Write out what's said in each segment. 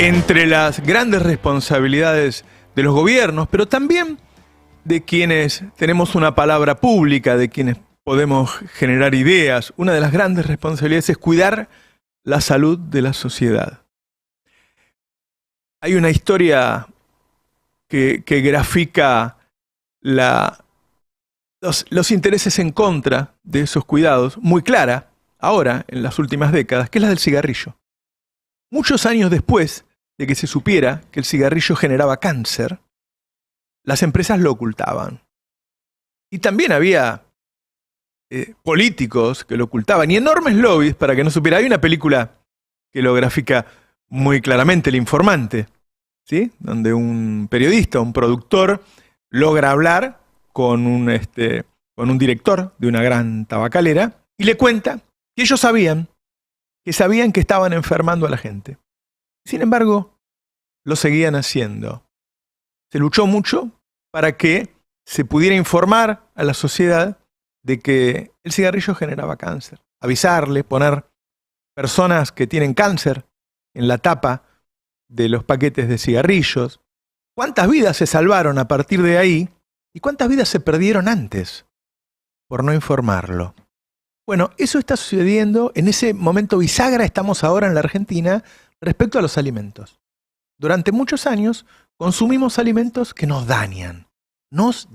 Entre las grandes responsabilidades de los gobiernos, pero también de quienes tenemos una palabra pública, de quienes podemos generar ideas, una de las grandes responsabilidades es cuidar la salud de la sociedad. Hay una historia que grafica los intereses en contra de esos cuidados, muy clara, ahora, en las últimas décadas, que es la del cigarrillo. Muchos años después de que se supiera que el cigarrillo generaba cáncer, las empresas lo ocultaban. Y también había políticos que lo ocultaban y enormes lobbies para que no supiera. Hay una película que lo grafica muy claramente, El Informante, ¿sí? Donde un periodista, un productor, logra hablar con un director de una gran tabacalera y le cuenta que ellos sabían que estaban enfermando a la gente. Sin embargo, lo seguían haciendo. Se luchó mucho para que se pudiera informar a la sociedad de que el cigarrillo generaba cáncer. Avisarle, poner personas que tienen cáncer en la tapa de los paquetes de cigarrillos. ¿Cuántas vidas se salvaron a partir de ahí? ¿Y cuántas vidas se perdieron antes por no informarlo? Bueno, eso está sucediendo en ese momento bisagra, estamos ahora en la Argentina, respecto a los alimentos. Durante muchos años consumimos alimentos que nos dañan, nos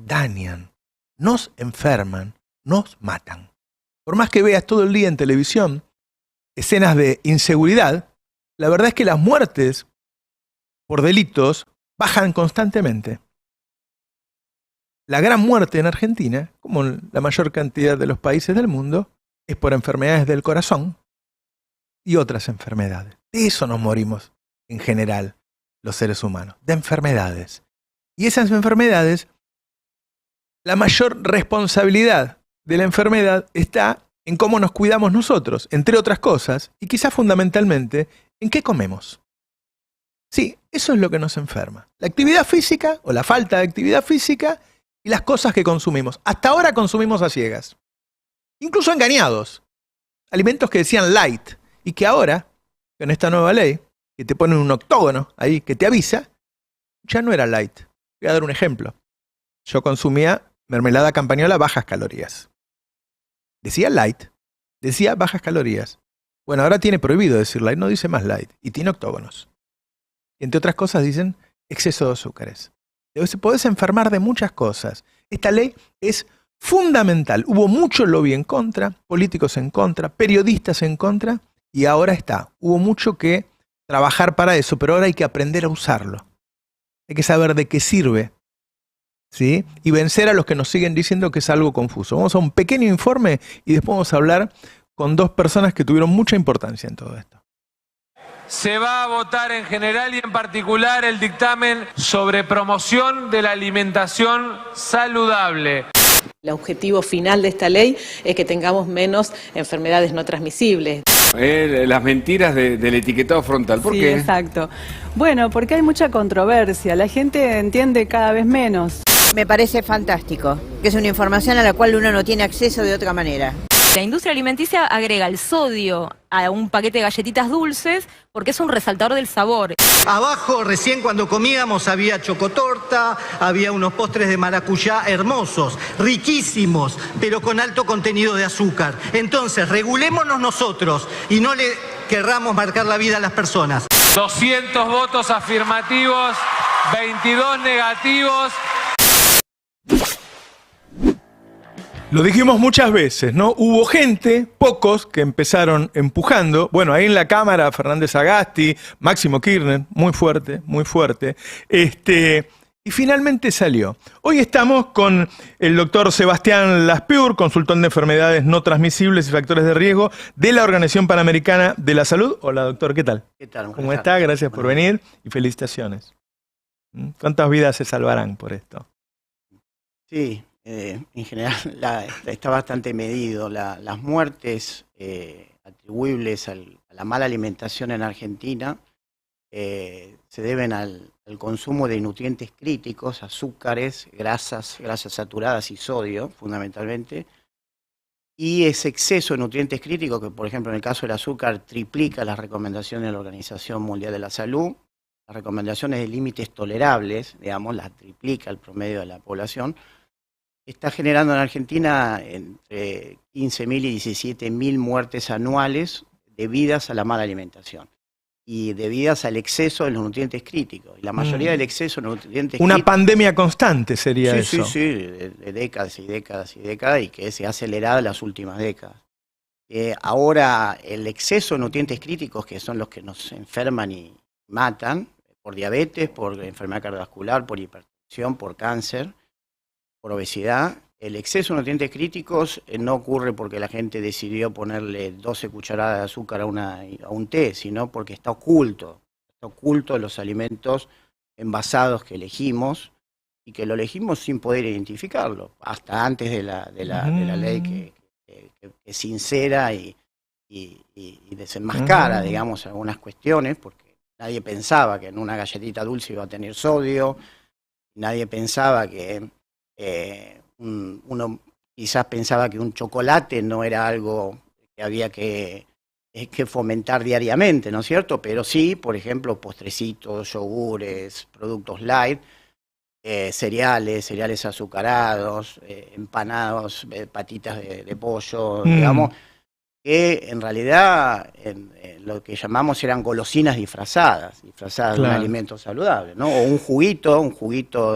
enferman, nos matan. Por más que veas todo el día en televisión escenas de inseguridad, la verdad es que las muertes por delitos bajan constantemente. La gran muerte en Argentina, como en la mayor cantidad de los países del mundo, es por enfermedades del corazón y otras enfermedades. De eso nos morimos en general los seres humanos, de enfermedades. Y esas enfermedades, la mayor responsabilidad de la enfermedad está en cómo nos cuidamos nosotros, entre otras cosas, y quizás fundamentalmente, en qué comemos. Sí, eso es lo que nos enferma. La actividad física o la falta de actividad física y las cosas que consumimos. Hasta ahora consumimos a ciegas, incluso engañados. Alimentos que decían light y que ahora, con esta nueva ley, que te ponen un octógono ahí que te avisa, ya no era light. Voy a dar un ejemplo. Yo consumía mermelada campañola bajas calorías. Decía light, decía bajas calorías. Bueno, ahora tiene prohibido decir light, no dice más light, y tiene octógonos. Y entre otras cosas dicen exceso de azúcares. Entonces podés enfermar de muchas cosas. Esta ley es fundamental. Hubo mucho lobby en contra, políticos en contra, periodistas en contra, y ahora está. Hubo mucho que trabajar para eso, pero ahora hay que aprender a usarlo. Hay que saber de qué sirve, ¿sí? Y vencer a los que nos siguen diciendo que es algo confuso. Vamos a un pequeño informe y después vamos a hablar con dos personas que tuvieron mucha importancia en todo esto. Se va a votar en general y en particular el dictamen sobre promoción de la alimentación saludable. El objetivo final de esta ley es que tengamos menos enfermedades no transmisibles. Las mentiras del etiquetado frontal. ¿Por qué? Sí, exacto. Bueno, porque hay mucha controversia. La gente entiende cada vez menos. Me parece fantástico, que es una información a la cual uno no tiene acceso de otra manera. La industria alimenticia agrega el sodio a un paquete de galletitas dulces porque es un resaltador del sabor. Abajo, recién cuando comíamos, había chocotorta, había unos postres de maracuyá hermosos, riquísimos, pero con alto contenido de azúcar. Entonces, regulémonos nosotros y no le querramos marcar la vida a las personas. 200 votos afirmativos, 22 negativos. Lo dijimos muchas veces, ¿no? Hubo gente, pocos, que empezaron empujando. Bueno, ahí en la Cámara, Fernández Agasti, Máximo Kirchner, muy fuerte, muy fuerte. Y finalmente salió. Hoy estamos con el doctor Sebastián Laspiur, consultor de enfermedades no transmisibles y factores de riesgo de la Organización Panamericana de la Salud. Hola, doctor, ¿qué tal? ¿Qué tal? ¿Cómo está? Gracias por venir y felicitaciones. ¿Cuántas vidas se salvarán por esto? Sí. En general está bastante medido. Las muertes atribuibles a la mala alimentación en Argentina se deben al consumo de nutrientes críticos, azúcares, grasas saturadas y sodio, fundamentalmente. Y ese exceso de nutrientes críticos, que por ejemplo en el caso del azúcar triplica las recomendaciones de la Organización Mundial de la Salud, recomendaciones de límites tolerables, digamos, las triplica el promedio de la población, está generando en Argentina entre 15.000 y 17.000 muertes anuales debidas a la mala alimentación y debidas al exceso de los nutrientes críticos. Y la mayoría del exceso de nutrientes Una críticos... pandemia constante sería eso. Sí, de décadas y décadas y décadas, y que se ha acelerado en las últimas décadas. Ahora, el exceso de nutrientes críticos, que son los que nos enferman y matan, por diabetes, por enfermedad cardiovascular, por hipertensión, por cáncer, por obesidad, el exceso de nutrientes críticos no ocurre porque la gente decidió ponerle 12 cucharadas de azúcar a un té, sino porque está oculto en los alimentos envasados que elegimos, y que lo elegimos sin poder identificarlo, hasta antes de la ley que sincera y desenmascara, digamos, algunas cuestiones, porque nadie pensaba que en una galletita dulce iba a tener sodio, nadie pensaba que uno quizás pensaba que un chocolate no era algo que había que fomentar diariamente, ¿no es cierto? Pero sí, por ejemplo, postrecitos, yogures, productos light, cereales azucarados, empanados, patitas de pollo, digamos, que en realidad lo que llamamos eran golosinas disfrazadas de un alimento saludable, ¿no? O un juguito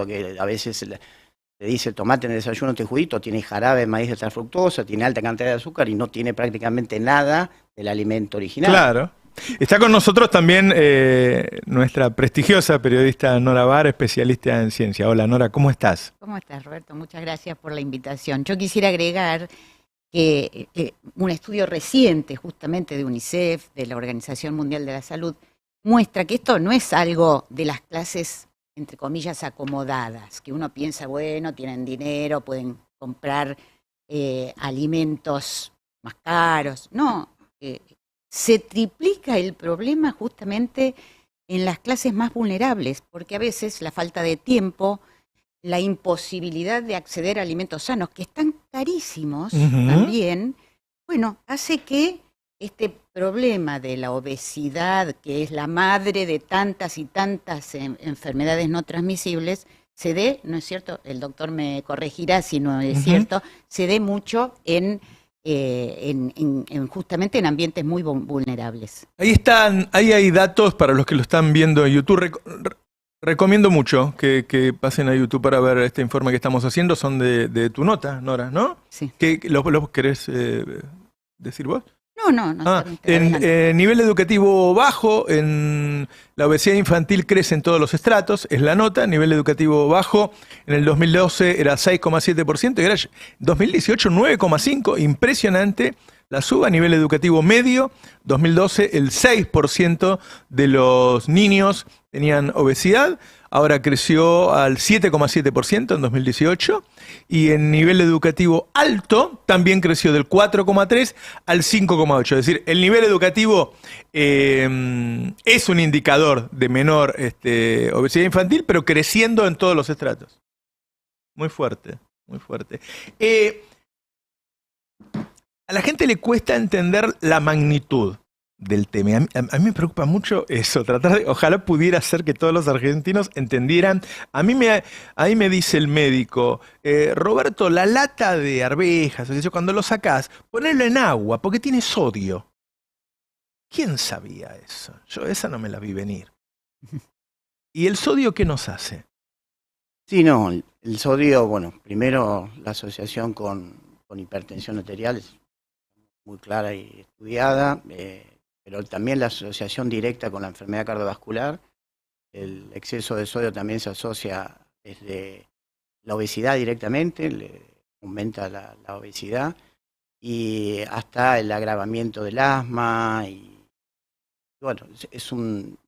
que a veces le dice tomate en el desayuno, este juguito tiene jarabe de maíz de alta fructosa, tiene alta cantidad de azúcar y no tiene prácticamente nada del alimento original. Claro. Está con nosotros también nuestra prestigiosa periodista Nora Bar, especialista en ciencia. Hola Nora, ¿cómo estás? ¿Cómo estás, Roberto? Muchas gracias por la invitación. Yo quisiera agregar que un estudio reciente justamente de UNICEF, de la Organización Mundial de la Salud, muestra que esto no es algo de las clases, entre comillas, acomodadas, que uno piensa, bueno, tienen dinero, pueden comprar alimentos más caros. No, se triplica el problema justamente en las clases más vulnerables, porque a veces la falta de tiempo, la imposibilidad de acceder a alimentos sanos, que están carísimos también, bueno, hace que este problema de la obesidad, que es la madre de tantas y tantas enfermedades no transmisibles, se dé, ¿no es cierto? El doctor me corregirá si no es cierto, se dé mucho justamente en ambientes muy vulnerables. Ahí están, ahí hay datos para los que lo están viendo en YouTube. Recomiendo mucho que pasen a YouTube para ver este informe que estamos haciendo. Son de tu nota, Nora, ¿no? Sí. ¿Lo querés decir vos? No. En nivel educativo bajo, en la obesidad infantil crece en todos los estratos, es la nota. Nivel educativo bajo, en el 2012 era 6,7%, y era 2018 9,5%, impresionante la suba. A nivel educativo medio, 2012 el 6% de los niños tenían obesidad, ahora creció al 7,7% en 2018, y en nivel educativo alto también creció del 4,3 al 5,8. Es decir, el nivel educativo es un indicador de menor obesidad infantil, pero creciendo en todos los estratos. Muy fuerte, muy fuerte. A la gente le cuesta entender la magnitud del tema. A mí me preocupa mucho eso, ojalá pudiera ser que todos los argentinos entendieran. Ahí me dice el médico, Roberto, la lata de arvejas, cuando lo sacás, ponelo en agua, porque tiene sodio. ¿Quién sabía eso? Yo esa no me la vi venir. ¿Y el sodio qué nos hace? Sí, no, el sodio, bueno, primero la asociación con hipertensión arterial es muy clara y estudiada, pero también la asociación directa con la enfermedad cardiovascular. El exceso de sodio también se asocia desde la obesidad directamente, le aumenta la obesidad, y hasta el agravamiento del asma. Y bueno, es un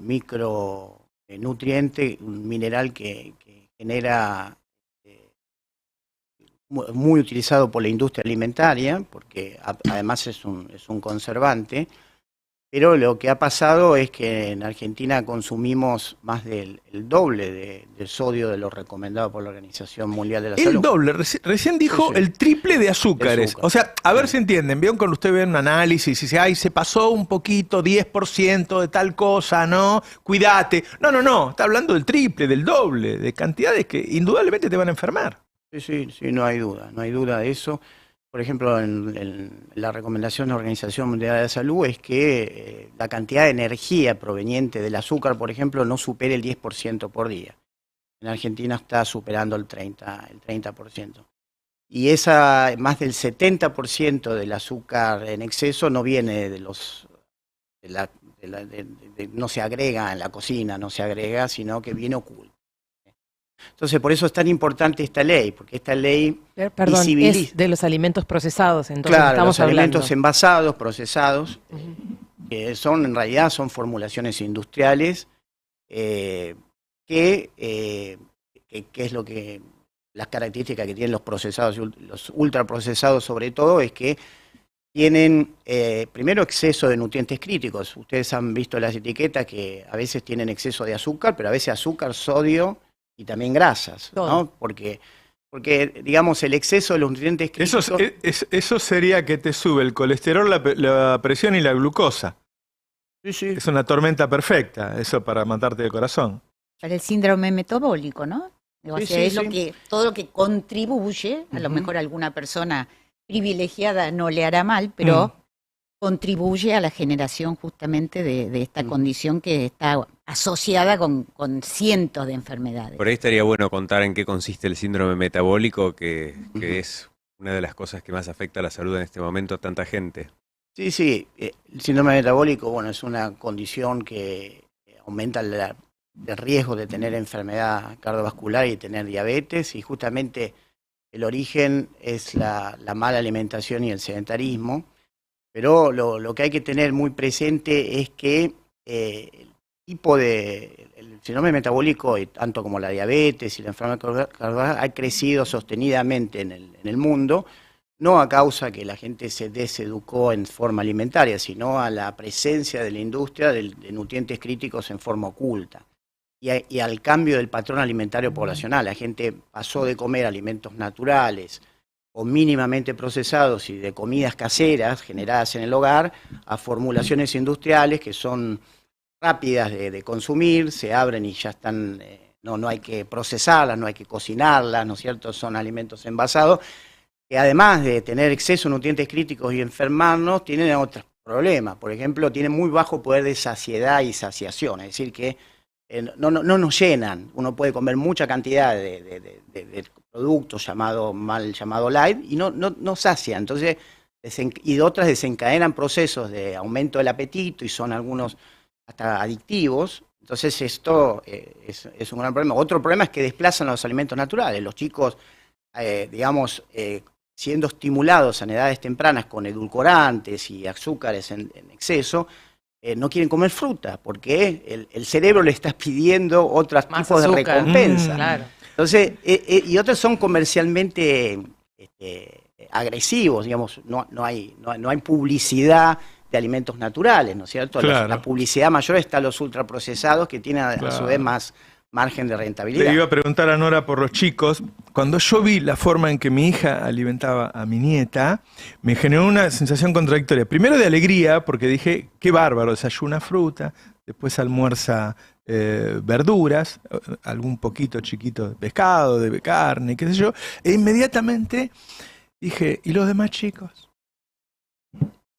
micronutriente, un mineral que genera, muy utilizado por la industria alimentaria, porque además es un conservante, pero lo que ha pasado es que en Argentina consumimos más del el doble del sodio de lo recomendado por la Organización Mundial de la Salud. El doble, recién dijo Sí, sí. el triple de azúcares. azúcar. O sea, a ver si entienden. Vieron cuando usted ve un análisis y dice, ay, se pasó un poquito, 10% de tal cosa, ¿no? Cuídate. No. Está hablando del triple, del doble, de cantidades que indudablemente te van a enfermar. Sí, no hay duda de eso. Por ejemplo, en la recomendación de la Organización Mundial de la Salud es que la cantidad de energía proveniente del azúcar, por ejemplo, no supere el 10% por día. En Argentina está superando el 30%. Y más del 70% del azúcar en exceso no viene no se agrega en la cocina, no se agrega, sino que viene oculto. Entonces, por eso es tan importante esta ley, porque esta ley Perdón, visibiliza. es de los alimentos procesados, entonces Claro, estamos los alimentos hablando. envasados, procesados, que en realidad son formulaciones industriales, que es lo que las características que tienen los procesados y los ultraprocesados sobre todo es que tienen primero exceso de nutrientes críticos. Ustedes han visto las etiquetas que a veces tienen exceso de azúcar, pero a veces azúcar, sodio y también grasas, ¿no? Porque digamos, el exceso de los nutrientes críticos... Eso sería que te sube el colesterol, la presión y la glucosa. Sí. Es una tormenta perfecta, eso para matarte de corazón. Para el síndrome metabólico, ¿no? O Sí, sea, sí, es sí. todo lo que contribuye, a lo mejor a alguna persona privilegiada no le hará mal, pero contribuye a la generación justamente de esta condición que está asociada con cientos de enfermedades. Por ahí estaría bueno contar en qué consiste el síndrome metabólico, que es una de las cosas que más afecta a la salud en este momento a tanta gente. Sí. El síndrome metabólico, bueno, es una condición que aumenta el riesgo de tener enfermedad cardiovascular y tener diabetes, y justamente el origen es la mala alimentación y el sedentarismo. Pero lo que hay que tener muy presente es que el síndrome metabólico, tanto como la diabetes y la enfermedad cardiovascular, ha crecido sostenidamente en el mundo, no a causa que la gente se deseducó en forma alimentaria, sino a la presencia de la industria de nutrientes críticos en forma oculta. Y al cambio del patrón alimentario poblacional. La gente pasó de comer alimentos naturales o mínimamente procesados y de comidas caseras generadas en el hogar a formulaciones industriales que son rápidas de consumir, se abren y ya están, no hay que procesarlas, no hay que cocinarlas, ¿no es cierto? Son alimentos envasados que además de tener exceso de nutrientes críticos y enfermarnos, tienen otros problemas. Por ejemplo, tienen muy bajo poder de saciedad y saciación, es decir que no nos llenan. Uno puede comer mucha cantidad de productos mal llamado light y no sacia. Entonces, y otras desencadenan procesos de aumento del apetito y son algunos hasta adictivos. Entonces esto es un gran problema. Otro problema es que desplazan los alimentos naturales. Los chicos, siendo estimulados en edades tempranas con edulcorantes y azúcares en exceso, no quieren comer fruta porque el cerebro le está pidiendo otros tipos de recompensa. Claro. Entonces, y otros son comercialmente agresivos, digamos, no hay publicidad de alimentos naturales, ¿no es cierto? Claro. La publicidad mayor está en los ultraprocesados que tienen a su vez más margen de rentabilidad. Le iba a preguntar a Nora por los chicos. Cuando yo vi la forma en que mi hija alimentaba a mi nieta, me generó una sensación contradictoria. Primero de alegría, porque dije, qué bárbaro, desayuna fruta, después almuerza verduras, algún poquito chiquito de pescado, de carne, qué sé yo. E inmediatamente dije, ¿y los demás chicos?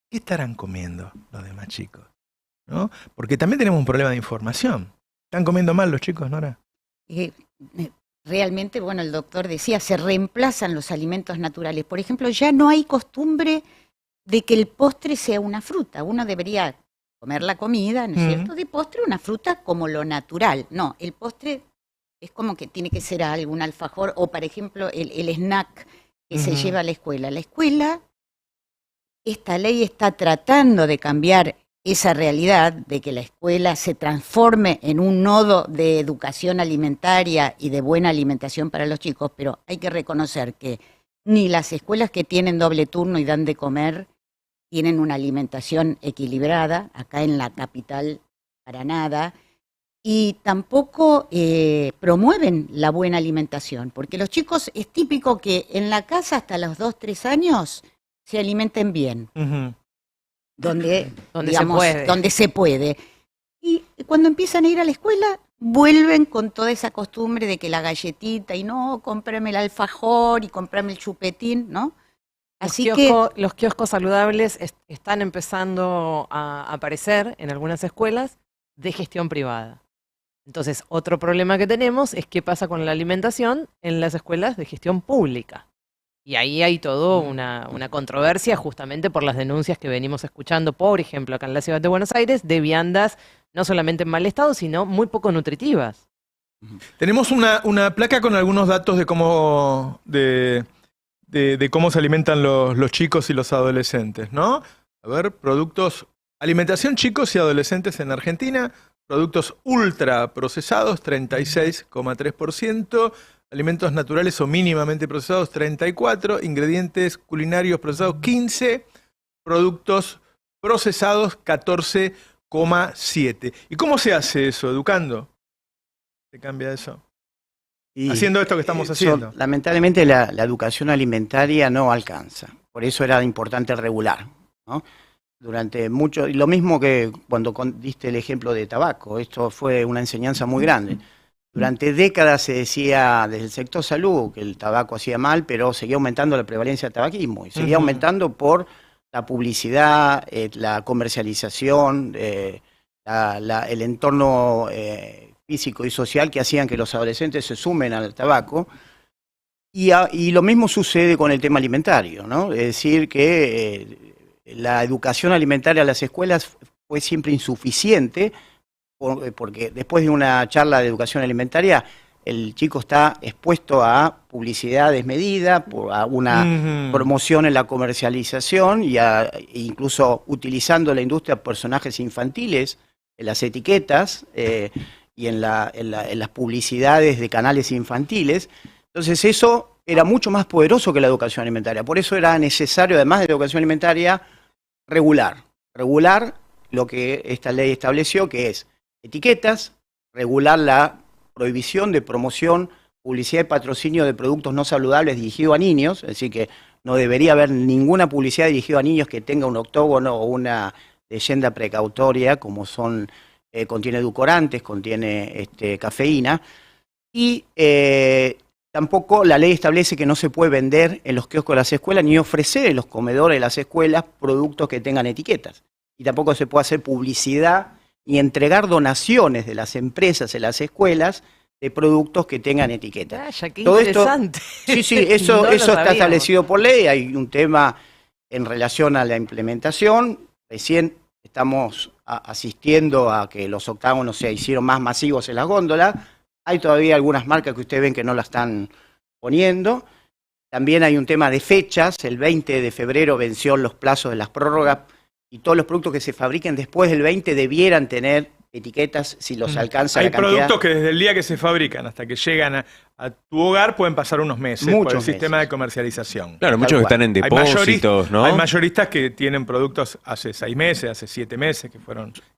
¿Qué estarán comiendo los demás chicos? ¿No? Porque también tenemos un problema de información. ¿Están comiendo mal los chicos, Nora? Realmente, bueno, el doctor decía, se reemplazan los alimentos naturales. Por ejemplo, ya no hay costumbre de que el postre sea una fruta. Uno debería comer la comida, ¿no es cierto? De postre una fruta como lo natural. No, el postre es como que tiene que ser algún alfajor o, por ejemplo, el snack que se lleva a la escuela. La escuela, esta ley está tratando de cambiar esa realidad de que la escuela se transforme en un nodo de educación alimentaria y de buena alimentación para los chicos, pero hay que reconocer que ni las escuelas que tienen doble turno y dan de comer tienen una alimentación equilibrada, acá en la capital para nada, y tampoco promueven la buena alimentación, porque los chicos es típico que en la casa hasta los 2, 3 años se alimenten bien, donde se puede. Y cuando empiezan a ir a la escuela, vuelven con toda esa costumbre de que la galletita, y no, cómprame el alfajor y cómprame el chupetín, ¿no? Así los kioscos saludables están empezando a aparecer en algunas escuelas de gestión privada. Entonces, otro problema que tenemos es qué pasa con la alimentación en las escuelas de gestión pública. Y ahí hay todo una controversia justamente por las denuncias que venimos escuchando, por ejemplo, acá en la ciudad de Buenos Aires, de viandas no solamente en mal estado, sino muy poco nutritivas. Tenemos una placa con algunos datos de cómo, de cómo se alimentan los chicos y los adolescentes, ¿no? A ver, alimentación chicos y adolescentes en Argentina, productos ultraprocesados, 36,3%, alimentos naturales o mínimamente procesados, 34%, ingredientes culinarios procesados, 15%, productos procesados, 14,7%. ¿Y cómo se hace eso, educando? ¿Se cambia eso? Haciendo esto que estamos haciendo. Lamentablemente la educación alimentaria no alcanza, por eso era importante regular, ¿no? Durante mucho, y lo mismo que cuando diste el ejemplo de tabaco, esto fue una enseñanza muy grande. Durante décadas se decía desde el sector salud que el tabaco hacía mal, pero seguía aumentando la prevalencia del tabaquismo, y seguía aumentando por la publicidad, la comercialización, el entorno físico y social que hacían que los adolescentes se sumen al tabaco. Y lo mismo sucede con el tema alimentario, ¿no? Es decir, que la educación alimentaria a las escuelas fue siempre insuficiente, porque después de una charla de educación alimentaria, el chico está expuesto a publicidad desmedida, a una promoción en la comercialización e incluso utilizando la industria personajes infantiles en las etiquetas y en las publicidades de canales infantiles. Entonces eso era mucho más poderoso que la educación alimentaria. Por eso era necesario, además de la educación alimentaria, regular lo que esta ley estableció, que es etiquetas, regular la prohibición de promoción, publicidad y patrocinio de productos no saludables dirigidos a niños, es decir, que no debería haber ninguna publicidad dirigida a niños que tenga un octógono o una leyenda precautoria, como son, contiene edulcorantes, contiene cafeína, y tampoco la ley establece que no se puede vender en los kioscos de las escuelas ni ofrecer en los comedores de las escuelas productos que tengan etiquetas. Y tampoco se puede hacer publicidad ni entregar donaciones de las empresas en las escuelas de productos que tengan etiquetas. Qué todo interesante. Esto, eso está establecido por ley. Hay un tema en relación a la implementación. Recién estamos asistiendo a que los octágonos se hicieron más masivos en las góndolas. Hay todavía algunas marcas que ustedes ven que no la están poniendo. También hay un tema de fechas. El 20 de febrero venció los plazos de las prórrogas y todos los productos que se fabriquen después del 20 debieran tener etiquetas si los alcanza la cantidad. Hay productos que desde el día que se fabrican hasta que llegan a tu hogar pueden pasar unos meses por el sistema de comercialización. Claro, muchos que están en depósitos, ¿no? Hay mayoristas que tienen productos hace 6 meses, hace 7 meses que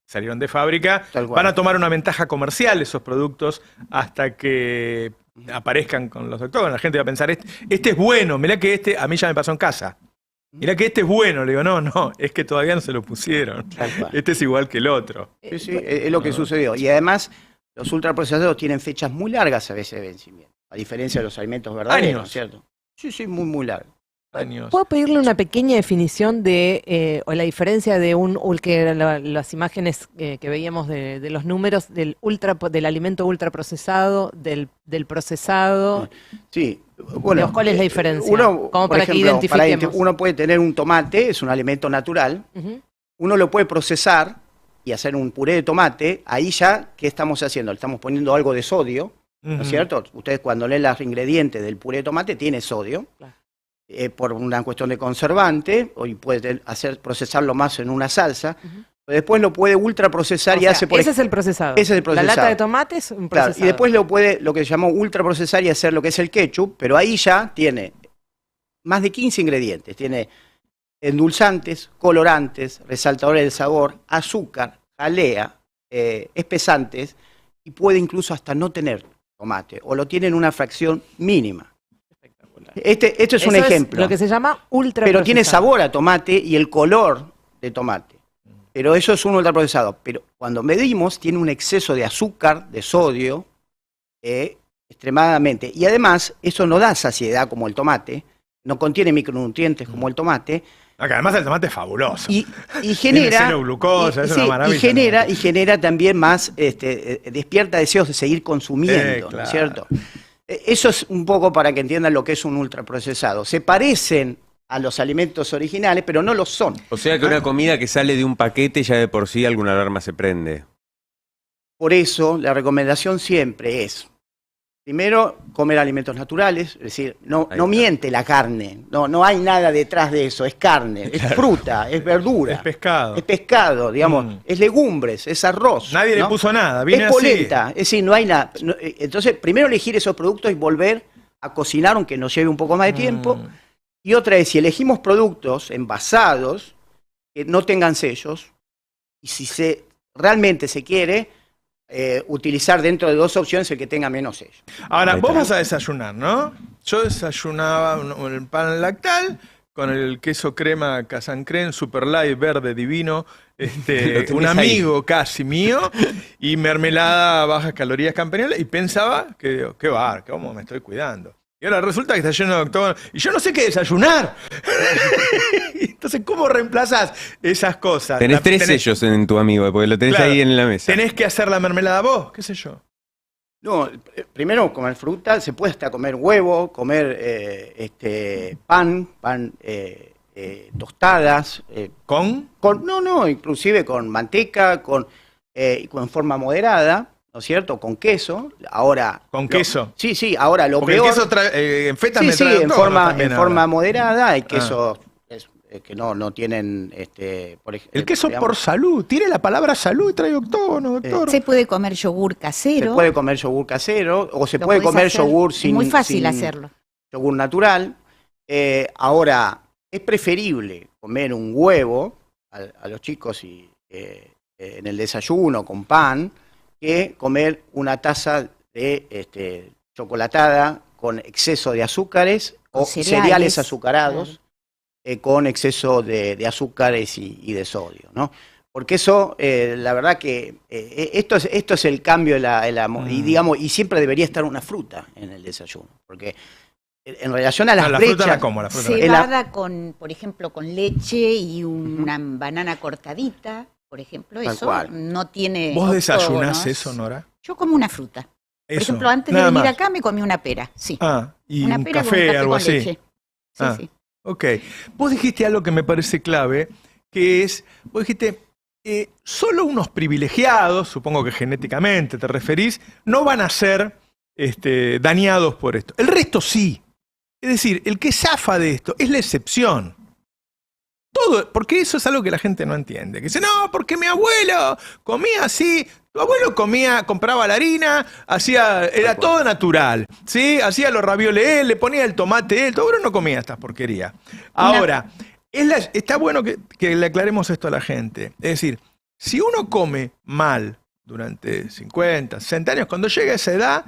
salieron de fábrica. Van a tomar una ventaja comercial esos productos hasta que aparezcan con los octógonos. La gente va a pensar, este es bueno, mirá que a mí ya me pasó en casa. Mirá que este es bueno, le digo, no, es que todavía no se lo pusieron. Este es igual que el otro. Sí, es lo que sucedió. Y además, los ultraprocesados tienen fechas muy largas a veces de vencimiento, a diferencia de los alimentos verdaderos, años. ¿Cierto? Sí, muy largo. Años. ¿Puedo pedirle una pequeña definición de o la diferencia de las imágenes que veíamos de los números del alimento ultraprocesado, del procesado? Sí. Bueno, ¿cuál es la diferencia? Como para que identifiquemos. Uno puede tener un tomate, es un alimento natural. Uno lo puede procesar y hacer un puré de tomate. Ahí ya, ¿qué estamos haciendo? Le estamos poniendo algo de sodio, ¿no es cierto? Ustedes cuando leen los ingredientes del puré de tomate tiene sodio. Claro. Por una cuestión de conservante, o puede procesarlo más en una salsa. Después lo puede ultraprocesar y hace... Ese es el procesado. Ese es el procesado. La lata de tomate es un procesado. Claro, y después lo que se llamó ultraprocesar y hacer lo que es el ketchup, pero ahí ya tiene más de 15 ingredientes. Tiene endulzantes, colorantes, resaltadores del sabor, azúcar, jalea, espesantes, y puede incluso hasta no tener tomate, o lo tiene en una fracción mínima. Este es un ejemplo. Es lo que se llama ultra. Pero tiene sabor a tomate y el color de tomate. Pero eso es un ultraprocesado. Pero cuando medimos, tiene un exceso de azúcar, de sodio, extremadamente. Y además, eso no da saciedad como el tomate, no contiene micronutrientes como el tomate. Acá, además el tomate es fabuloso. Y genera, glucosa, es una maravilla. y genera también más, despierta deseos de seguir consumiendo, claro. ¿no es cierto? Eso es un poco para que entiendan lo que es un ultraprocesado. Se parecen a los alimentos originales, pero no lo son. O sea que una comida que sale de un paquete ya de por sí alguna alarma se prende. Por eso la recomendación siempre es, primero, comer alimentos naturales, es decir, no miente la carne, no hay nada detrás de eso, es carne, es fruta, es verdura. Es pescado. Es pescado, digamos, es legumbres, es arroz. Nadie le puso nada, viene es polenta, es decir, no hay nada. Entonces, primero elegir esos productos y volver a cocinar, aunque nos lleve un poco más de tiempo. Y otra es, si elegimos productos envasados que no tengan sellos, y si realmente se quiere, utilizar dentro de dos opciones el que tenga menos sellos. Ahora, vos vas a desayunar, ¿no? Yo desayunaba el pan lactal con el queso crema Casancrén, super light, verde, divino, un amigo casi mío, y mermelada bajas calorías campaniles, y pensaba que, ¿cómo me estoy cuidando? Y ahora resulta que está lleno de octógonos. Y yo no sé qué desayunar. Entonces, ¿cómo reemplazas esas cosas? Tenés tres sellos en tu amigo, porque lo tenés ahí en la mesa. ¿Tenés que hacer la mermelada vos? ¿Qué sé yo? No, primero comer fruta, se puede hasta comer huevo, comer pan, tostadas. ¿Con? No, inclusive con manteca, en forma moderada. ¿No es cierto? Con queso. Ahora. ¿Con queso? Sí, ahora lo porque peor. El queso en feta me sí, trae en forma moderada. Hay quesos que no tienen. Por ejemplo, el queso por salud. Tiene la palabra salud y trae octógono, doctor. Se puede comer yogur casero. Se puede comer yogur casero. O se puede comer yogur sin. Muy fácil hacerlo. Yogur natural. Ahora, es preferible comer un huevo a los chicos en el desayuno con pan, que comer una taza de chocolatada con exceso de azúcares o cereales azucarados, claro, con exceso de azúcares y de sodio, ¿no? Porque eso, la verdad que esto es el cambio y digamos, y siempre debería estar una fruta en el desayuno, porque en relación a las brechas, cebada por ejemplo, con leche y una banana cortadita. Por ejemplo, eso no tiene. ¿Vos desayunás eso, Nora? Yo como una fruta. Por ejemplo, antes de venir acá me comí una pera, sí. Y una un pera café, algo con así. leche. Sí. Ok. Vos dijiste algo que me parece clave, que es, vos dijiste, solo unos privilegiados, supongo que genéticamente te referís, no van a ser dañados por esto. El resto sí. Es decir, el que zafa de esto es la excepción. Todo, porque eso es algo que la gente no entiende. Que dice, no, porque mi abuelo comía así. Tu abuelo compraba la harina, era todo natural, ¿sí? Hacía los ravioles él, le ponía el tomate él. Tu abuelo no comía estas porquerías. Ahora, está bueno que le aclaremos esto a la gente. Es decir, si uno come mal durante 50, 60 años, cuando llega a esa edad,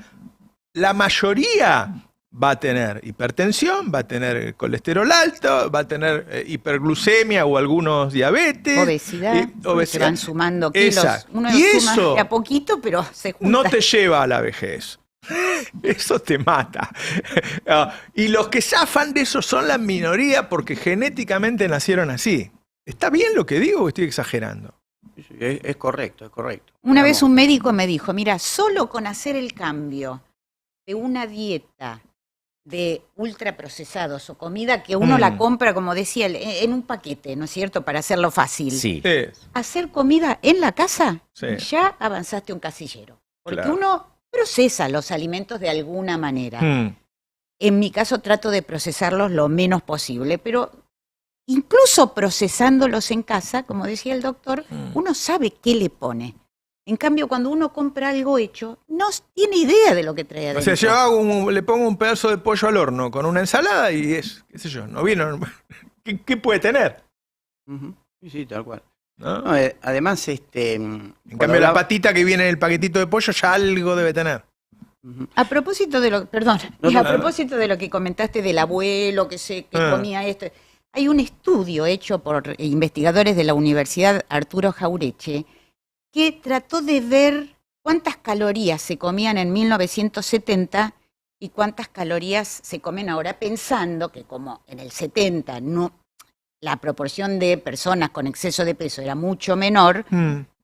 la mayoría va a tener hipertensión, va a tener colesterol alto, va a tener hiperglucemia o algunos diabetes. Obesidad. Se van sumando kilos. Exacto. Uno y suma eso de a poquito, pero se junta. no te lleva a la vejez. Eso te mata. Y los que zafan de eso son la minoría porque genéticamente nacieron así. ¿Está bien lo que digo o estoy exagerando? Es correcto, es correcto. Una vez un médico me dijo, mira, solo con hacer el cambio de una dieta de ultraprocesados o comida que uno la compra, como decía, en un paquete, ¿no es cierto?, para hacerlo fácil. Sí. Hacer comida en la casa, ya avanzaste un casillero. Porque uno procesa los alimentos de alguna manera. En mi caso trato de procesarlos lo menos posible, pero incluso procesándolos en casa, como decía el doctor, uno sabe qué le pone. En cambio, cuando uno compra algo hecho, no tiene idea de lo que trae adentro. O sea, yo le pongo un pedazo de pollo al horno con una ensalada y qué sé yo, no vino. ¿qué puede tener? Sí, sí, tal cual. ¿No? No, además, En cambio, la patita que viene en el paquetito de pollo ya algo debe tener. A propósito de lo, perdón, No, a propósito de lo que comentaste del abuelo que comía esto, hay un estudio hecho por investigadores de la Universidad Arturo Jaureche que trató de ver cuántas calorías se comían en 1970 y cuántas calorías se comen ahora, pensando que como en el 70 la proporción de personas con exceso de peso era mucho menor,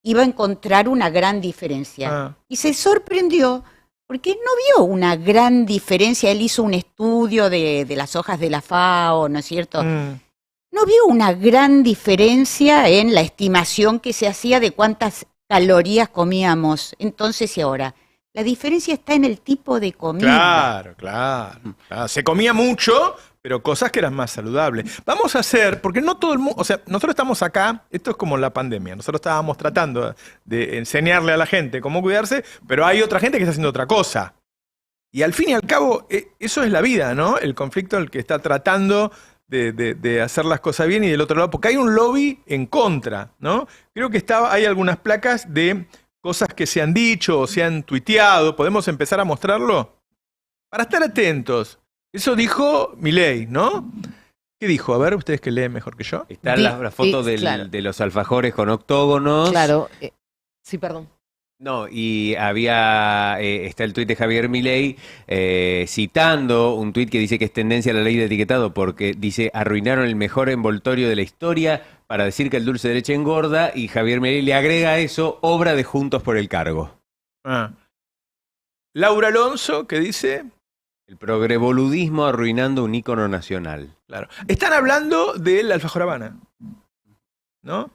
iba a encontrar una gran diferencia. Y se sorprendió porque no vio una gran diferencia. Él hizo un estudio de las hojas de la FAO, ¿no es cierto? No vio una gran diferencia en la estimación que se hacía de cuántas calorías comíamos. Entonces, y ahora, la diferencia está en el tipo de comida. Claro. Se comía mucho, pero cosas que eran más saludables. Vamos a hacer, porque no todo el mundo, o sea, nosotros estamos acá, esto es como la pandemia, nosotros estábamos tratando de enseñarle a la gente cómo cuidarse, pero hay otra gente que está haciendo otra cosa. Y al fin y al cabo, eso es la vida, ¿no? El conflicto el que está tratando de hacer las cosas bien y del otro lado, porque hay un lobby en contra, ¿no? Creo que hay algunas placas de cosas que se han dicho o se han tuiteado. ¿Podemos empezar a mostrarlo? Para estar atentos. Eso dijo Milei, ¿no? ¿Qué dijo? A ver, ustedes que leen mejor que yo. Está la foto de los alfajores con octógonos. Claro. Sí, perdón. No, y está el tuit de Javier Milei citando un tuit que dice que es tendencia a la ley de etiquetado porque dice arruinaron el mejor envoltorio de la historia para decir que el dulce de leche engorda, y Javier Milei le agrega a eso obra de Juntos por el Cargo. Laura Alonso, ¿qué dice? El progreboludismo arruinando un ícono nacional. Claro. Están hablando del alfajor Habana, ¿no?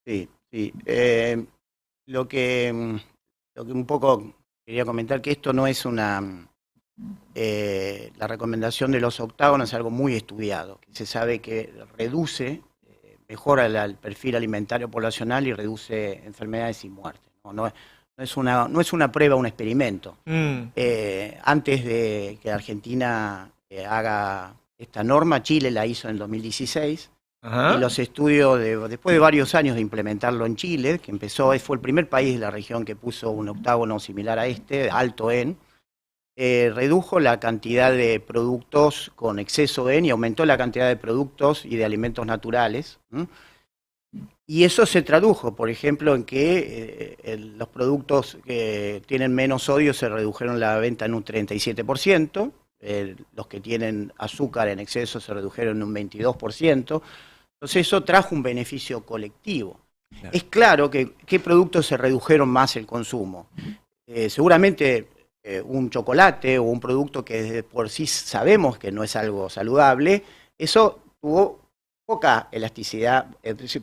Sí. Lo que un poco quería comentar, que esto no es la recomendación de los octágonos, es algo muy estudiado. Se sabe que mejora el perfil alimentario poblacional y reduce enfermedades y muertes. No es una prueba, un experimento. Antes de que Argentina haga esta norma, Chile la hizo en el 2016. Y los estudios, después de varios años de implementarlo en Chile, que fue el primer país de la región que puso un octágono similar a alto en, redujo la cantidad de productos con exceso en y aumentó la cantidad de productos y de alimentos naturales. Y eso se tradujo, por ejemplo, en que los productos que tienen menos sodio se redujeron la venta en un 37%, los que tienen azúcar en exceso se redujeron en un 22%. Entonces eso trajo un beneficio colectivo. Claro. Es claro que ¿qué productos se redujeron más el consumo? Seguramente un chocolate o un producto que de por sí sabemos que no es algo saludable, eso tuvo poca elasticidad,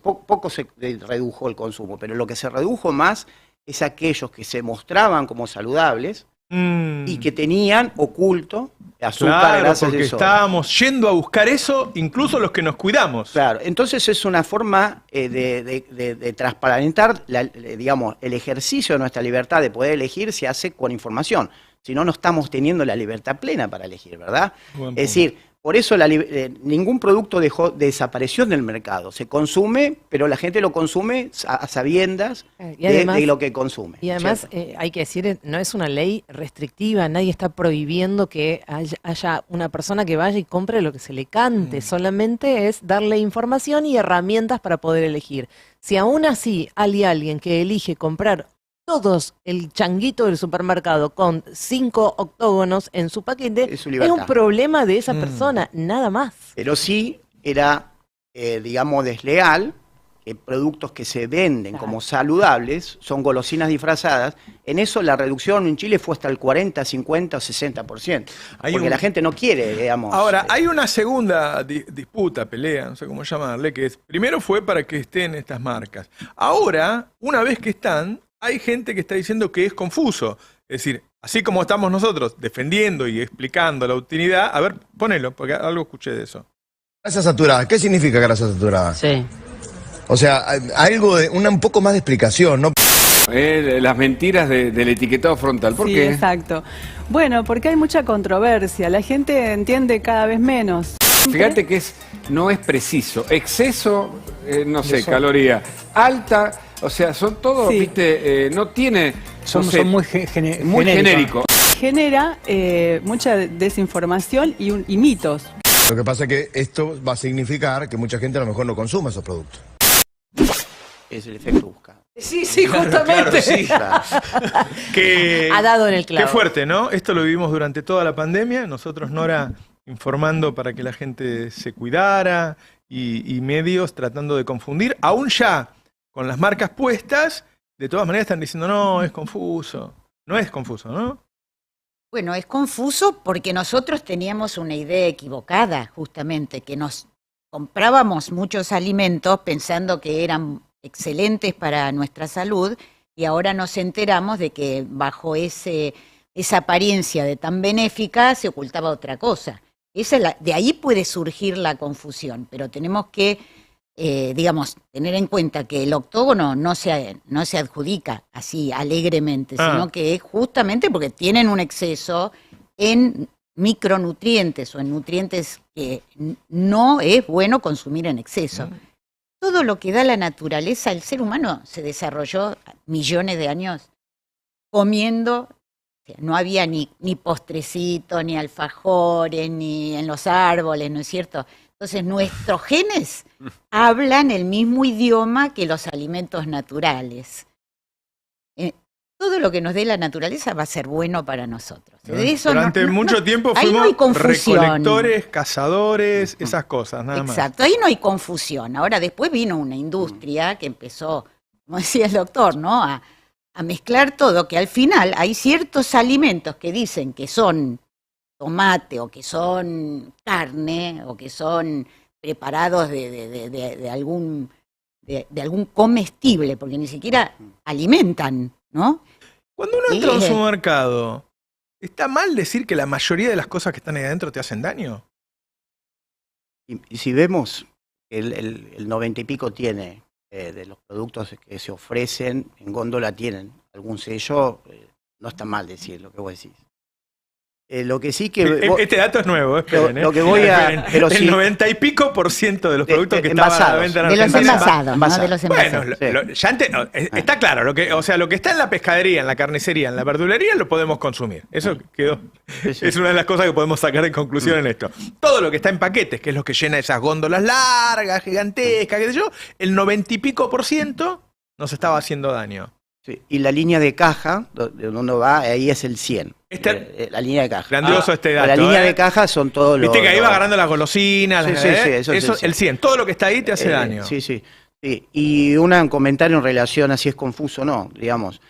poco se redujo el consumo, pero lo que se redujo más es aquellos que se mostraban como saludables y que tenían oculto azúcar, grasas, porque estábamos yendo a buscar eso, incluso los que nos cuidamos. Claro, entonces es una forma de transparentar, digamos, el ejercicio de nuestra libertad de poder elegir se hace con información. Si no, no estamos teniendo la libertad plena para elegir, ¿verdad? Es decir, por eso ningún producto desapareció del mercado. Se consume, pero la gente lo consume a sabiendas de lo que consume. Y además, hay que decir, no es una ley restrictiva, nadie está prohibiendo que haya una persona que vaya y compre lo que se le cante, solamente es darle información y herramientas para poder elegir. Si aún así hay alguien que elige comprar todos el changuito del supermercado con 5 octógonos en su paquete, es un problema de esa persona, nada más. Pero sí era, digamos, desleal que productos que se venden como saludables son golosinas disfrazadas. En eso la reducción en Chile fue hasta el 40, 50 o 60%. Porque la gente no quiere, digamos. Ahora, hay una segunda disputa, pelea, no sé cómo llamarle, que es, primero fue para que estén estas marcas. Ahora, una vez que están, hay gente que está diciendo que es confuso. Es decir, así como estamos nosotros defendiendo y explicando la utilidad, a ver, ponelo, porque algo escuché de eso. Grasa saturada, ¿qué significa grasa saturada? Sí. O sea, algo un poco más de explicación, ¿no? Las mentiras del etiquetado frontal, ¿por qué? Exacto. Bueno, porque hay mucha controversia, la gente entiende cada vez menos. Fíjate que no es preciso. Exceso, no sé, caloría. Alta, o sea, son todos, Sí. viste, no tiene... Son no sé, muy muy genérico. Genera mucha desinformación y mitos. Lo que pasa es que esto va a significar que mucha gente a lo mejor no consuma esos productos. Es el efecto buscado. Sí, sí, Claro, justamente. claro, sí. Ha dado en el clavo. Qué fuerte, ¿no? Esto lo vivimos durante toda la pandemia. Nosotros, Nora, informando para que la gente se cuidara y medios tratando de confundir. Aún ya con las marcas puestas, de todas maneras están diciendo, no, es confuso. No es confuso, ¿no? Bueno, es confuso porque nosotros teníamos una idea equivocada, justamente, que nos comprábamos muchos alimentos pensando que eran excelentes para nuestra salud y ahora nos enteramos de que bajo esa apariencia de tan benéfica se ocultaba otra cosa. De ahí puede surgir la confusión, pero tenemos que, digamos, tener en cuenta que el octógono no se adjudica así alegremente, sino que es justamente porque tienen un exceso en micronutrientes o en nutrientes que no es bueno consumir en exceso. Todo lo que da la naturaleza, el ser humano se desarrolló millones de años comiendo. O sea, no había ni postrecito, ni alfajores, ni en los árboles, ¿no es cierto? Entonces nuestros genes hablan el mismo idioma que los alimentos naturales. Todo lo que nos dé la naturaleza va a ser bueno para nosotros. De eso Durante mucho tiempo ahí no hay fuimos confusión. recolectores, cazadores, esas cosas, nada más. Exacto, ahí no hay confusión. Ahora después vino una industria que empezó, como decía el doctor, ¿no? A mezclar todo, que al final hay ciertos alimentos que dicen que son tomate o que son carne o que son preparados de algún comestible, porque ni siquiera alimentan, ¿no? Cuando uno entra a un supermercado, ¿está mal decir que la mayoría de las cosas que están ahí adentro te hacen daño? Y si vemos, el 90 y pico tiene de los productos que se ofrecen en góndola tienen algún sello, no está mal decir lo que vos decís. Lo que sí que... Este dato es nuevo, esperen. Lo que voy a... Esperen. Pero el sí, 90 y pico % de los productos que estaban a la venta en de los Argentina. envasados, ¿no? De los envasados. Bueno, ya está claro, o sea, lo que está en la pescadería, en la carnicería, en la verdulería, lo podemos consumir. Eso quedó. Es una de las cosas que podemos sacar de conclusión en esto. Todo lo que está en paquetes, que es lo que llena esas góndolas largas, gigantescas, qué sé yo, el 90 y pico % nos estaba haciendo daño. sí, y la línea de caja, de donde uno va, ahí es el 100. La línea de caja. Grandioso este dato. La línea de caja son todos los... Viste que ahí va agarrando las golosinas. Sí, eso es el 100. Todo lo que está ahí te hace daño. Sí. Y un comentario en relación a si es confuso o no, digamos.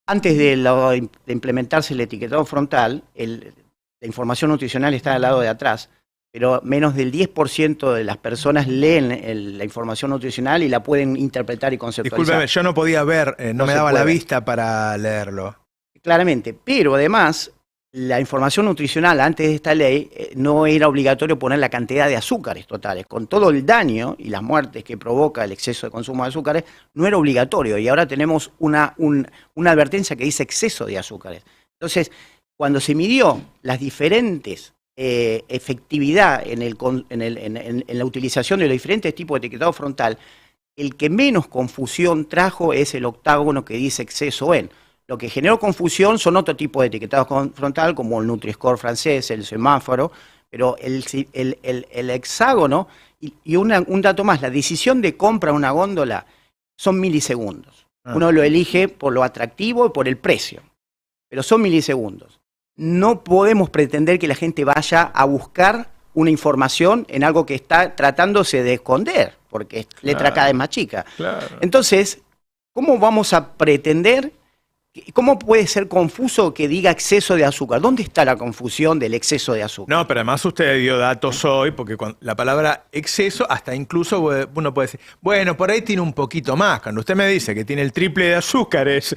Antes de implementarse el etiquetado frontal, la información nutricional está al lado de atrás, pero menos del 10% de las personas leen la información nutricional y la pueden interpretar y conceptualizar. Discúlpeme, yo no podía ver, no me daba la vista para leerlo. Claramente, pero además la información nutricional antes de esta ley no era obligatorio poner la cantidad de azúcares totales. Con todo el daño y las muertes que provoca el exceso de consumo de azúcares, no era obligatorio y ahora tenemos una advertencia que dice exceso de azúcares. Entonces, cuando se midió las diferentes efectividad en la utilización de los diferentes tipos de etiquetado frontal, el que menos confusión trajo es el octágono que dice exceso en. Lo que generó confusión son otro tipo de etiquetado frontal, como el Nutri-Score francés, el semáforo, pero el hexágono, y un dato más, la decisión de compra de una góndola son milisegundos. Uno lo elige por lo atractivo y por el precio, pero son milisegundos. No podemos pretender que la gente vaya a buscar una información en algo que está tratándose de esconder, porque es letra cada vez más chica. Claro. Entonces, ¿cómo vamos a pretender? ¿Cómo puede ser confuso que diga exceso de azúcar? ¿Dónde está la confusión del exceso de azúcar? No, pero además usted dio datos hoy, porque la palabra exceso, hasta incluso uno puede decir, bueno, por ahí tiene un poquito más. Cuando usted me dice que tiene el triple de azúcares,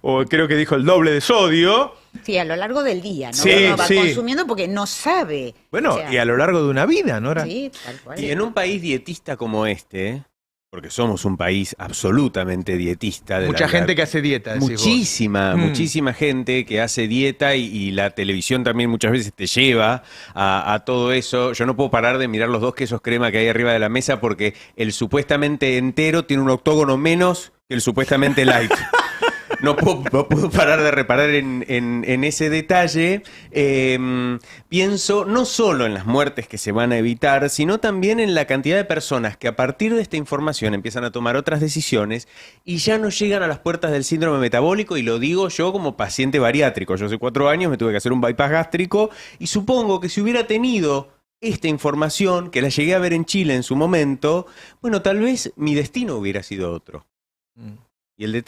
o creo que dijo el doble de sodio. Sí, a lo largo del día, ¿no? Sí, Uno va sí. consumiendo porque no sabe. Bueno, y a lo largo de una vida, ¿no? Sí, tal cual. Y en un país dietista como este, porque somos un país absolutamente dietista. Mucha gente que hace dieta, decís vos. Muchísima gente que hace dieta y la televisión también muchas veces te lleva a todo eso. Yo no puedo parar de mirar los 2 quesos crema que hay arriba de la mesa porque el supuestamente entero tiene un octógono menos que el supuestamente light. No puedo parar de reparar en ese detalle. Pienso no solo en las muertes que se van a evitar, sino también en la cantidad de personas que a partir de esta información empiezan a tomar otras decisiones y ya no llegan a las puertas del síndrome metabólico, y lo digo yo como paciente bariátrico. Yo hace 4 años me tuve que hacer un bypass gástrico y supongo que si hubiera tenido esta información, que la llegué a ver en Chile en su momento, bueno, tal vez mi destino hubiera sido otro. Y el de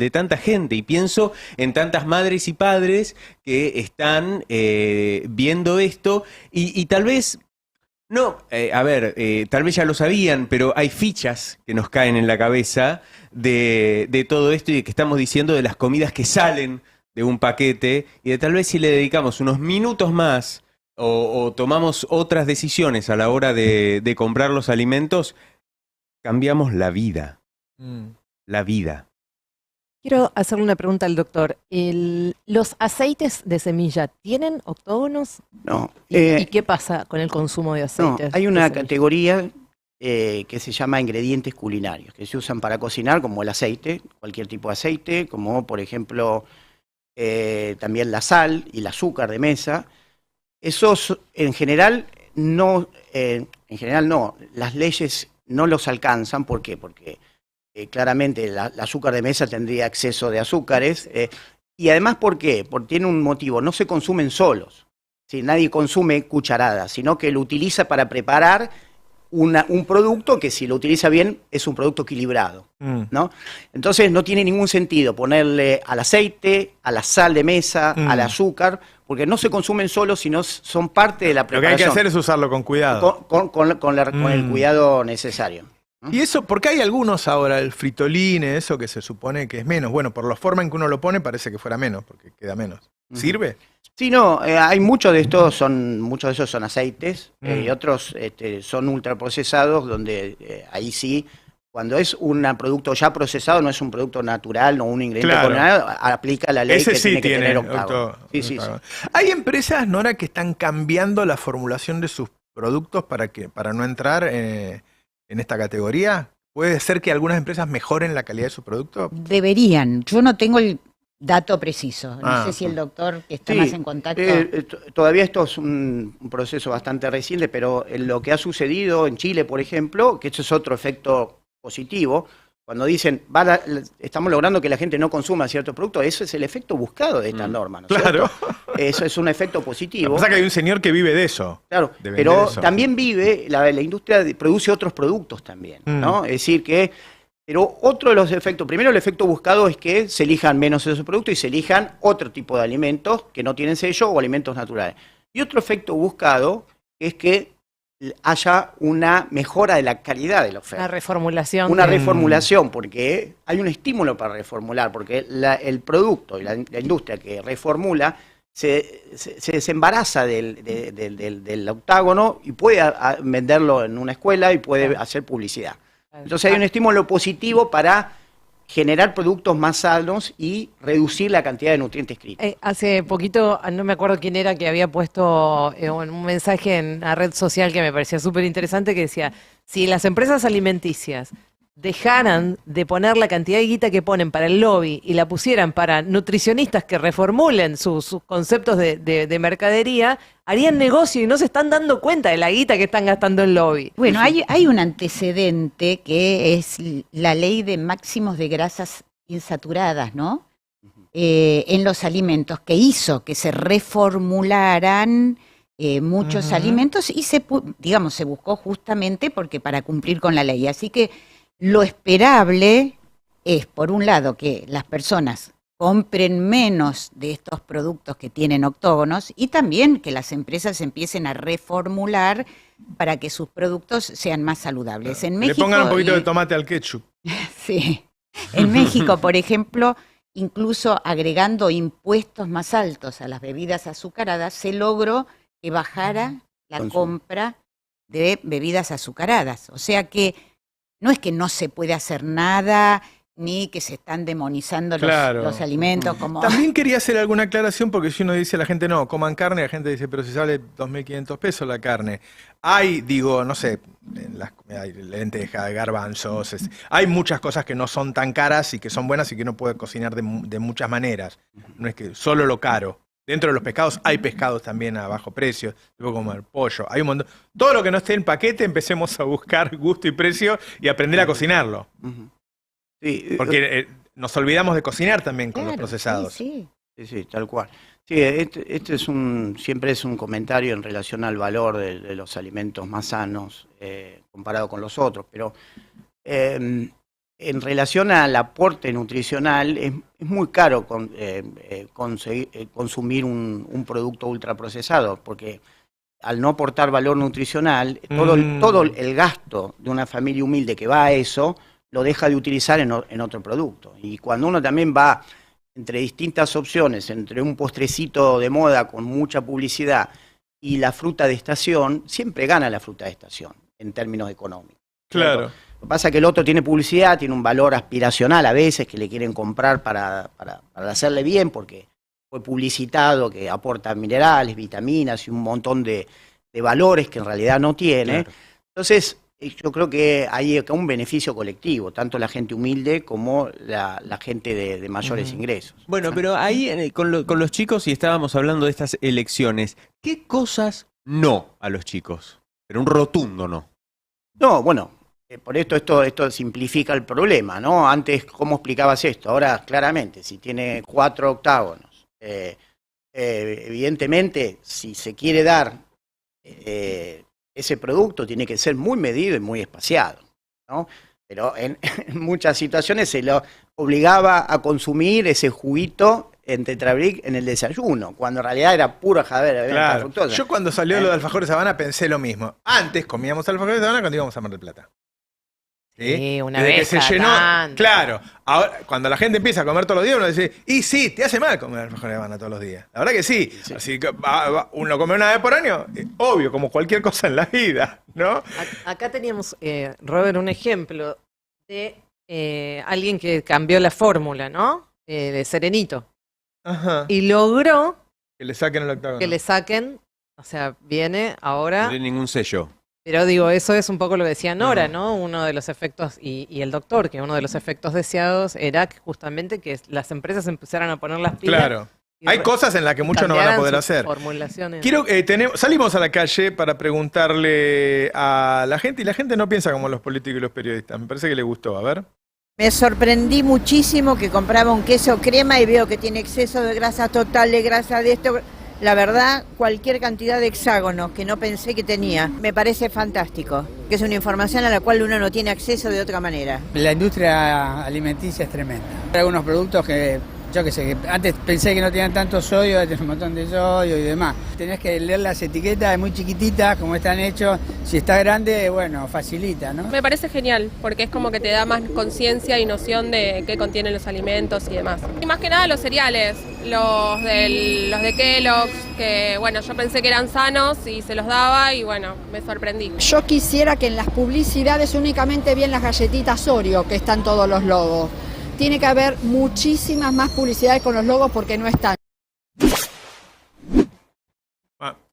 tanta gente, y pienso en tantas madres y padres que están viendo esto, y tal vez, tal vez ya lo sabían, pero hay fichas que nos caen en la cabeza de todo esto y de que estamos diciendo de las comidas que salen de un paquete, y de tal vez si le dedicamos unos minutos más o tomamos otras decisiones a la hora de comprar los alimentos, cambiamos la vida. La vida. Quiero hacerle una pregunta al doctor. ¿Los aceites de semilla tienen octógonos? No. ¿Y qué pasa con el consumo de aceites? No, hay una categoría que se llama ingredientes culinarios, que se usan para cocinar, como el aceite, cualquier tipo de aceite, como por ejemplo también la sal y el azúcar de mesa. Esos en general no, las leyes no los alcanzan. ¿Por qué? Porque claramente el azúcar de mesa tendría exceso de azúcares. Y además, ¿por qué? Porque tiene un motivo, no se consumen solos. ¿Sí? Nadie consume cucharadas, sino que lo utiliza para preparar un producto que, si lo utiliza bien, es un producto equilibrado, ¿no? Entonces no tiene ningún sentido ponerle al aceite, a la sal de mesa, al azúcar, porque no se consumen solos, sino son parte de la preparación. Lo que hay que hacer es usarlo con cuidado. Con el cuidado necesario. Y eso, porque hay algunos ahora, el fritolín, eso que se supone que es menos. Bueno, por la forma en que uno lo pone parece que fuera menos, porque queda menos. ¿Sirve? Sí, no, hay muchos de esos son aceites, y otros son ultraprocesados, donde ahí sí, cuando es un producto ya procesado, no es un producto natural, no un ingrediente coronado, aplica la ley. Ese que sí tiene que tener octavo. Sí. Hay empresas, Nora, que están cambiando la formulación de sus productos para no entrar en esta categoría. ¿Puede ser que algunas empresas mejoren la calidad de su producto? Deberían. Yo no tengo el dato preciso. No sé si el doctor, que está más en contacto... Todavía esto es un proceso bastante reciente, pero lo que ha sucedido en Chile, por ejemplo, que esto es otro efecto positivo, cuando dicen, estamos logrando que la gente no consuma ciertos productos, eso es el efecto buscado de esta norma, ¿no es cierto? Eso es un efecto positivo. Lo que pasa es que hay un señor que vive de eso. Claro, pero también vive, la industria produce otros productos también, ¿no? Es decir que... Pero otro de los efectos, primero el efecto buscado es que se elijan menos esos productos y se elijan otro tipo de alimentos que no tienen sello o alimentos naturales. Y otro efecto buscado es que haya una mejora de la calidad de la oferta. Una reformulación. Una reformulación, porque hay un estímulo para reformular, porque el producto y la industria que reformula se desembaraza del octágono y puede venderlo en una escuela y puede hacer publicidad. Entonces hay un estímulo positivo para generar productos más sanos y reducir la cantidad de nutrientes críticos. Hace poquito, no me acuerdo quién era, que había puesto un mensaje en la red social que me parecía súper interesante, que decía, si las empresas alimenticias dejaran de poner la cantidad de guita que ponen para el lobby y la pusieran para nutricionistas que reformulen sus conceptos de mercadería, harían negocio y no se están dando cuenta de la guita que están gastando el lobby. Bueno, hay un antecedente que es la ley de máximos de grasas insaturadas, ¿no? En los alimentos, que hizo que se reformularan muchos alimentos y se buscó justamente porque para cumplir con la ley. Así que lo esperable es, por un lado, que las personas compren menos de estos productos que tienen octógonos y también que las empresas empiecen a reformular para que sus productos sean más saludables. En México, le pongan un poquito de tomate al ketchup. Sí. En México, por ejemplo, incluso agregando impuestos más altos a las bebidas azucaradas, se logró que bajara la compra de bebidas azucaradas. O sea que no es que no se puede hacer nada, ni que se están demonizando Claro. los alimentos como... También quería hacer alguna aclaración porque si uno dice a la gente no, coman carne, la gente dice, pero si sale 2.500 pesos la carne. Hay, digo, no sé, hay lentejas, garbanzos, hay muchas cosas que no son tan caras y que son buenas y que uno puede cocinar de muchas maneras. No es que solo lo caro. Dentro de los pescados hay pescados también a bajo precio, tipo como el pollo, hay un montón. Todo lo que no esté en paquete empecemos a buscar gusto y precio y aprender a cocinarlo. Sí, Porque nos olvidamos de cocinar también con los Claro, procesados. sí. sí, tal cual. Sí, este es siempre es un comentario en relación al valor de los alimentos más sanos comparado con los otros, pero en relación al aporte nutricional es muy caro consumir un producto ultraprocesado, porque al no aportar valor nutricional, todo el gasto de una familia humilde que va a eso, lo deja de utilizar en otro producto. Y cuando uno también va entre distintas opciones, entre un postrecito de moda con mucha publicidad y la fruta de estación, siempre gana la fruta de estación en términos económicos. Claro. Lo que pasa es que el otro tiene publicidad, tiene un valor aspiracional a veces que le quieren comprar para hacerle bien porque fue publicitado, que aporta minerales, vitaminas y un montón de valores que en realidad no tiene. Claro. Entonces, yo creo que hay acá un beneficio colectivo, tanto la gente humilde como la gente de mayores ingresos. Bueno, pero ahí con los chicos, y estábamos hablando de estas elecciones, ¿qué cosas no a los chicos? Pero un rotundo no. No, bueno, por esto simplifica el problema, ¿no? Antes, ¿cómo explicabas esto? Ahora, claramente, si tiene 4 octágonos, evidentemente, si se quiere dar ese producto, tiene que ser muy medido y muy espaciado, ¿no? Pero en muchas situaciones se lo obligaba a consumir ese juguito en Tetrabric en el desayuno, cuando en realidad era pura jadera. Claro. Fructosa. Yo cuando salió lo de alfajores de Habana pensé lo mismo. Antes comíamos alfajores de Habana cuando íbamos a Mar del Plata. Sí, una Desde que vez se cada llenó. tanto. Claro. Ahora, cuando la gente empieza a comer todos los días, uno dice, y sí, te hace mal comer alfajores de Habana todos los días. La verdad que sí. Así que uno come una vez por año, obvio, como cualquier cosa en la vida, ¿no? Acá teníamos, Robert, un ejemplo de alguien que cambió la fórmula, ¿no? De Serenito. Ajá. Y logró Que le saquen el octágono. que le saquen, o sea, viene ahora... No tiene ningún sello. Pero digo, eso es un poco lo que decía Nora, ¿no? Uno de los efectos, y el doctor, que uno de los efectos deseados era que justamente que las empresas empezaran a poner las pilas. Claro. Hay cosas en las que muchos no van a cambiaran poder sus hacer. formulaciones. Salimos a la calle para preguntarle a la gente, y la gente no piensa como los políticos y los periodistas. Me parece que le gustó. A ver. Me sorprendí muchísimo que compraba un queso crema y veo que tiene exceso de grasa total, de grasa de esto. La verdad, cualquier cantidad de hexágonos que no pensé que tenía, me parece fantástico, que es una información a la cual uno no tiene acceso de otra manera. La industria alimenticia es tremenda. Hay algunos productos que, yo qué sé, que antes pensé que no tenían tanto sodio, tienen un montón de sodio y demás. Tenés que leer las etiquetas, es muy chiquititas, como están hechos. Si está grande, bueno, facilita, ¿no? Me parece genial, porque es como que te da más conciencia y noción de qué contienen los alimentos y demás. Y más que nada los cereales, los de Kellogg's, que bueno, yo pensé que eran sanos y se los daba y bueno, me sorprendí. Yo quisiera que en las publicidades únicamente bien las galletitas Oreo, que están todos los logos. Tiene que haber muchísimas más publicidades con los logos porque no están.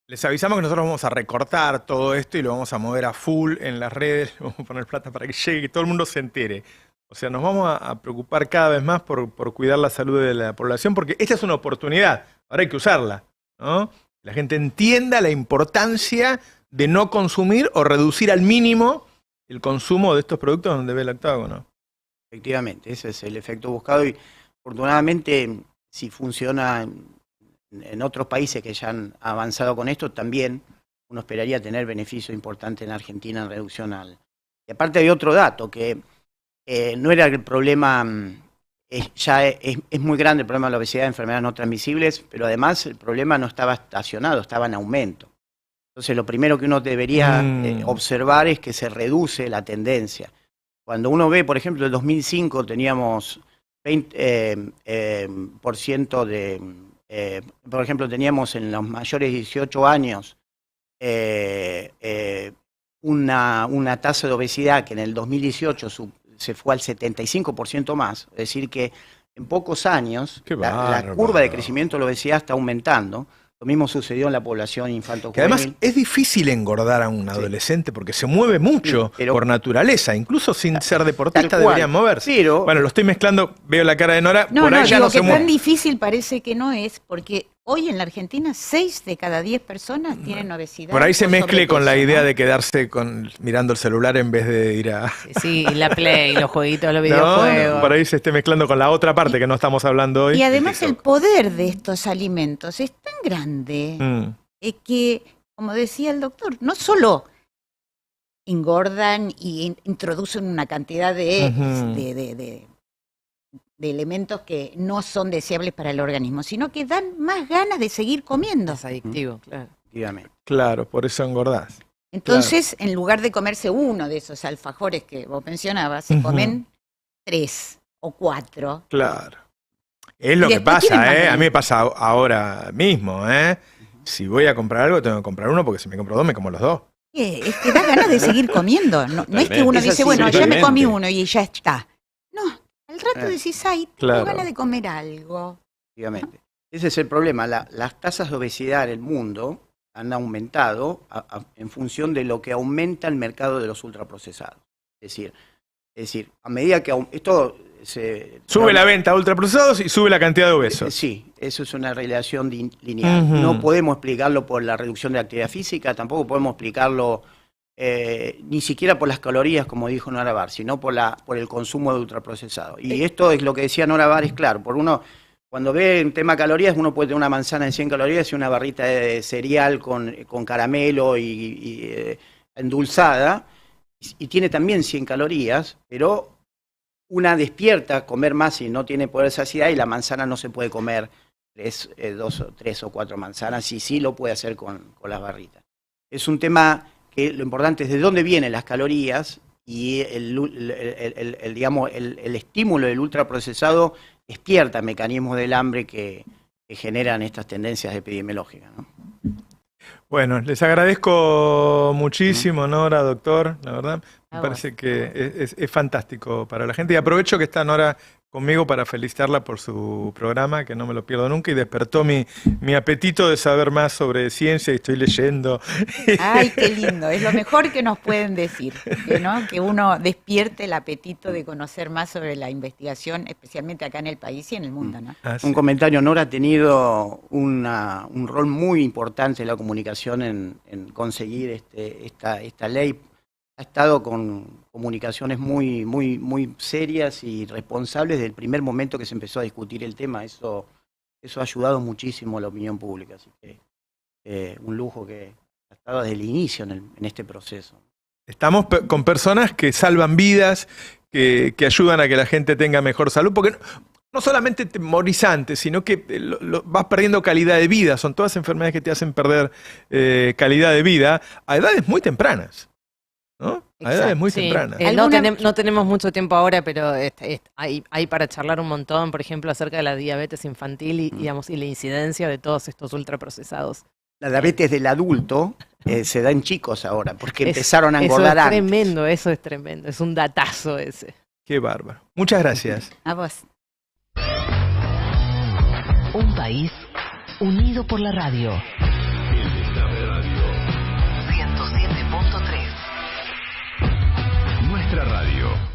Les avisamos que nosotros vamos a recortar todo esto y lo vamos a mover a full en las redes, vamos a poner plata para que llegue, que todo el mundo se entere. O sea, nos vamos a preocupar cada vez más por cuidar la salud de la población, porque esta es una oportunidad, ahora hay que usarla, ¿no? La gente entienda la importancia de no consumir o reducir al mínimo el consumo de estos productos donde ve el octágono. Efectivamente, ese es el efecto buscado y afortunadamente si funciona en otros países que ya han avanzado con esto, también uno esperaría tener beneficio importante en Argentina en reducción al... Y aparte hay otro dato, que no era el problema, es muy grande el problema de la obesidad, de enfermedades no transmisibles, pero además el problema no estaba estacionado, estaba en aumento. Entonces lo primero que uno debería observar es que se reduce la tendencia. Cuando uno ve, por ejemplo, el 2005 teníamos 20% de... por ejemplo, teníamos en los mayores de 18 años una tasa de obesidad que en el 2018 se fue al 75% más, es decir que en pocos años la curva de crecimiento de la obesidad está aumentando. Lo mismo sucedió en la población infanto-juvenil. Que además es difícil engordar a un adolescente porque se mueve mucho por naturaleza, incluso sin ser deportista deberían moverse. Pero, bueno, lo estoy mezclando, veo la cara de Nora, No, por ahí no, ya digo no se que mueve. tan difícil parece que no es, porque hoy en la Argentina 6 de cada 10 personas tienen obesidad. Por ahí se o mezcle con la sobrepeso, idea ¿no? de quedarse mirando el celular en vez de ir a... Sí, y la Play, los jueguitos, los No, videojuegos. por ahí se esté mezclando con la otra parte que no estamos hablando hoy. Y además el poder de estos alimentos es tan grande que, como decía el doctor, no solo engordan y introducen una cantidad de elementos que no son deseables para el organismo, sino que dan más ganas de seguir comiendo. Es adictivo, claro. Claro, por eso engordás. Entonces, en lugar de comerse uno de esos alfajores que vos mencionabas, se comen 3 o 4. Claro. Es lo Y que después tienen pasa, más ¿eh? A ganas. mí me pasa ahora mismo, ¿eh? Si voy a comprar algo, tengo que comprar uno porque si me compro 2, me como los 2. Es que da ganas de seguir comiendo. No es que uno Es dice, así, bueno, ya me totalmente. comí uno y ya está. No, al rato decís, ay, tengo Claro. ganas de comer algo. Efectivamente. Ese es el problema. Las tasas de obesidad en el mundo han aumentado en función de lo que aumenta el mercado de los ultraprocesados. Es decir, a medida que esto Sube la venta de ultraprocesados y sube la cantidad de obesos. Sí, eso es una relación lineal. Ujú. No podemos explicarlo por la reducción de la actividad física, tampoco podemos explicarlo ni siquiera por las calorías, como dijo Nora Bar, sino por el consumo de ultraprocesados. Y esto es lo que decía Nora Bar, es claro, cuando ve un tema calorías, uno puede tener una manzana de 100 calorías y una barrita de cereal con caramelo y endulzada, y tiene también 100 calorías, pero una despierta a comer más y no tiene poder de saciedad, y la manzana no se puede comer 3 o 4 manzanas, y sí lo puede hacer con las barritas. Es un tema que lo importante es de dónde vienen las calorías, y digamos, el estímulo del ultraprocesado despierta mecanismos del hambre que generan estas tendencias epidemiológicas, ¿no? Bueno, les agradezco muchísimo, Nora, doctor, la verdad. Me parece que es fantástico para la gente. Y aprovecho que está Nora conmigo para felicitarla por su programa, que no me lo pierdo nunca, y despertó mi apetito de saber más sobre ciencia, y estoy leyendo. Ay, qué lindo. Es lo mejor que nos pueden decir, ¿no? Que uno despierte el apetito de conocer más sobre la investigación, especialmente acá en el país y en el mundo, ¿no? Un comentario: Nora ha tenido un rol muy importante en la comunicación en conseguir esta ley. Ha estado con comunicaciones muy serias y responsables desde el primer momento que se empezó a discutir el tema. Eso ha ayudado muchísimo a la opinión pública. Así que un lujo que ha estado desde el inicio en este proceso. Estamos con personas que salvan vidas, que ayudan a que la gente tenga mejor salud, porque no solamente temorizante, sino que vas perdiendo calidad de vida. Son todas enfermedades que te hacen perder calidad de vida a edades muy tempranas, ¿no? A edades muy tempranas. No tenemos mucho tiempo ahora, pero hay para charlar un montón, por ejemplo, acerca de la diabetes infantil y la incidencia de todos estos ultraprocesados. La diabetes del adulto se da en chicos ahora, porque empezaron a engordar antes. Eso es tremendo, es un datazo ese. Qué bárbaro. Muchas gracias. A vos. Un país unido por la radio. 107.3. Nuestra radio.